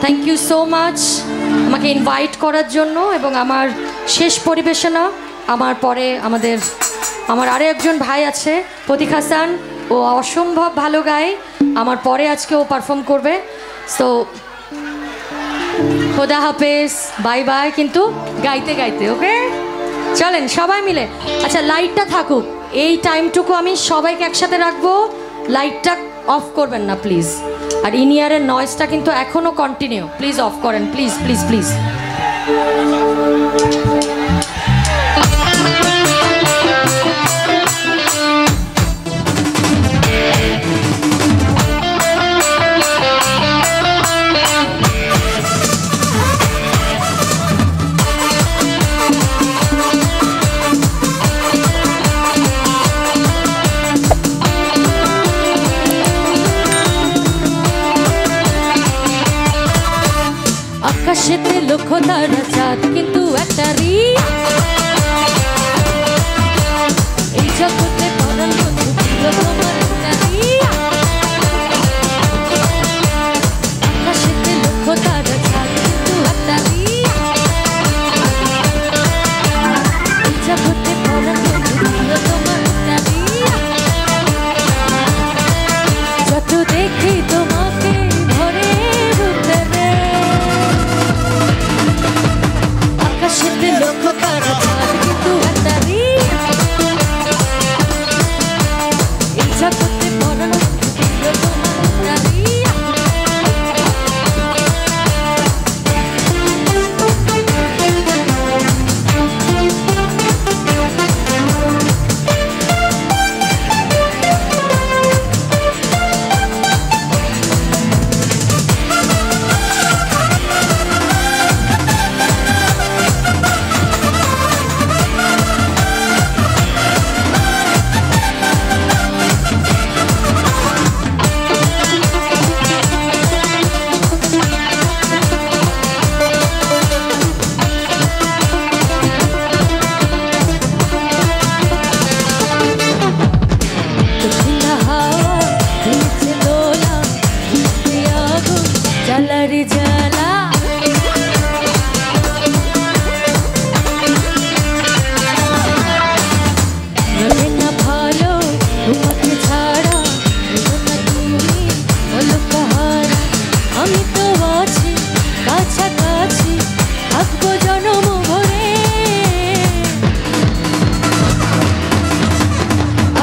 Thank you so much আমাকে invite করার জন্য এবং আমার শেষ পরিবেশনা আমার পরে আমার আরও একজন ভাই আছে প্রতীক হাসান, ও অসম্ভব ভালো গায়, আমার পরে আজকে ও পারফর্ম করবে। সো খোদা হাফেজ, বাই বাই, কিন্তু গাইতে গাইতে, ওকে? চলেন সবাই মিলে। আচ্ছা লাইটটা থাকুক, এই টাইমটুকু আমি সবাইকে একসাথে রাখবো, লাইটটা অফ করবেন না প্লিজ। আর ইনিয়ারের নয়েজটা কিন্তু এখনও কন্টিনিউ, প্লিজ অফ করেন, প্লিজ প্লিজ প্লিজ। আকাশেতে লক্ষ্য তারা চাঁদ কিন্তু একটারই, এই জগতে পরাণ বন্ধু তোমার একটারই। আকাশেতে লক্ষ্য তারা চাঁদ কিন্তু একটারই, এই জগতে পরাণ বন্ধু তোমার একটারই। যত দেখি তোমাকে ভরে রূপে, আকাশেতে লক্ষ্য তারা চাঁদ কিন্তু একটারই, এই জগতে পরাণ বন্ধু তোমার একটারই।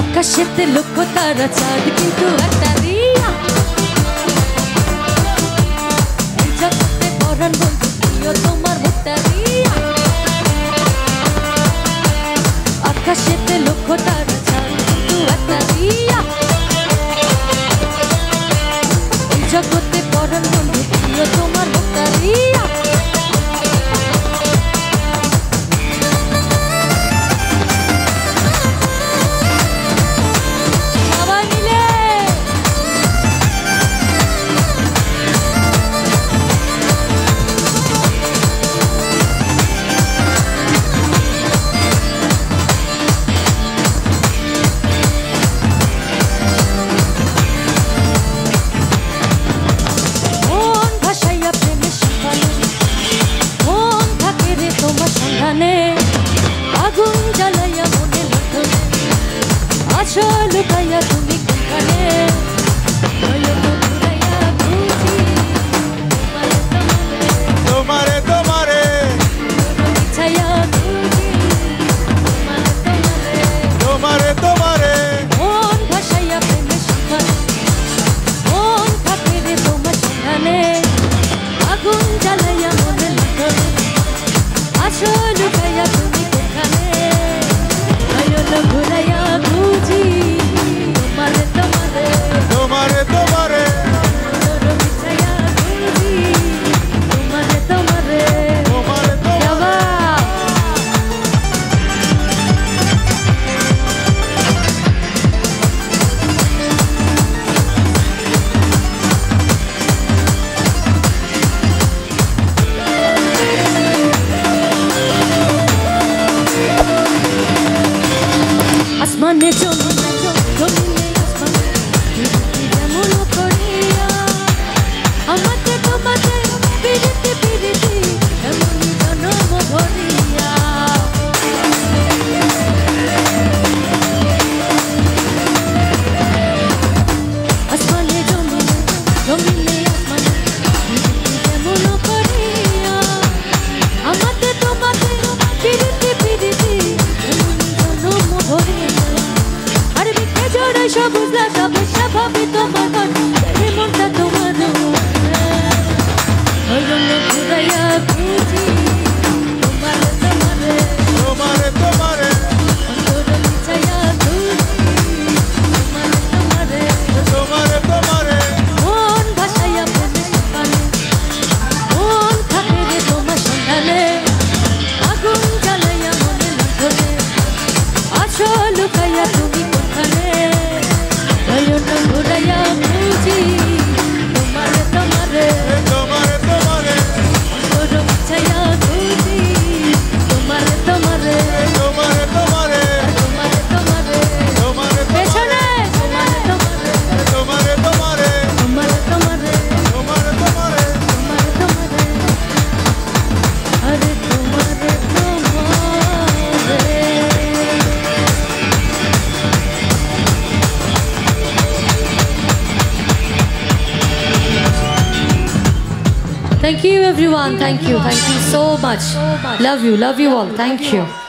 আকাশেতে লক্ষ্য তারা চাঁদ কিন্তু একটারই, এই জগতে পরাণ বন্ধু প্রিয় তোমার একটারই। আকাশেতে লক্ষ্য তারা চাঁদ কিন্তু একটারই, এই জগতে পরাণ বন্ধু প্রিয় তোমার একটারই। নয়ন ঘুরাইয়া খুঁজি তোমারে তোমারে তোমারে তোমারে অন্তর বিছাইয়া খুঁজি তোমারে তোমারে তোমারে তোমারে মন ভাসাইয়া প্রেমের পানে মন থাকে রে তোমার সন্ধানে আগুন জ্বালাইয়া মনে লঙ্ঘনে আসো লুকাইয়া তুমি কোনখানে নয়ন ঘুরাইয়া খুঁজি তোমারে তোমারে তোমারে তোমারে অন্তর বিছাইয়া খুঁজি তোমারে তোমারে তোমারে তোমারে তোমারে তোমারে তোমারে পেছনে তোমারে তোমারে তোমারে তোমারে তোমারে তোমারে তোমারে তোমারে তোমারে তোমারে আরে তোমারে তোমারে Thank you everyone. Thank you so much. Love you all. Thank you.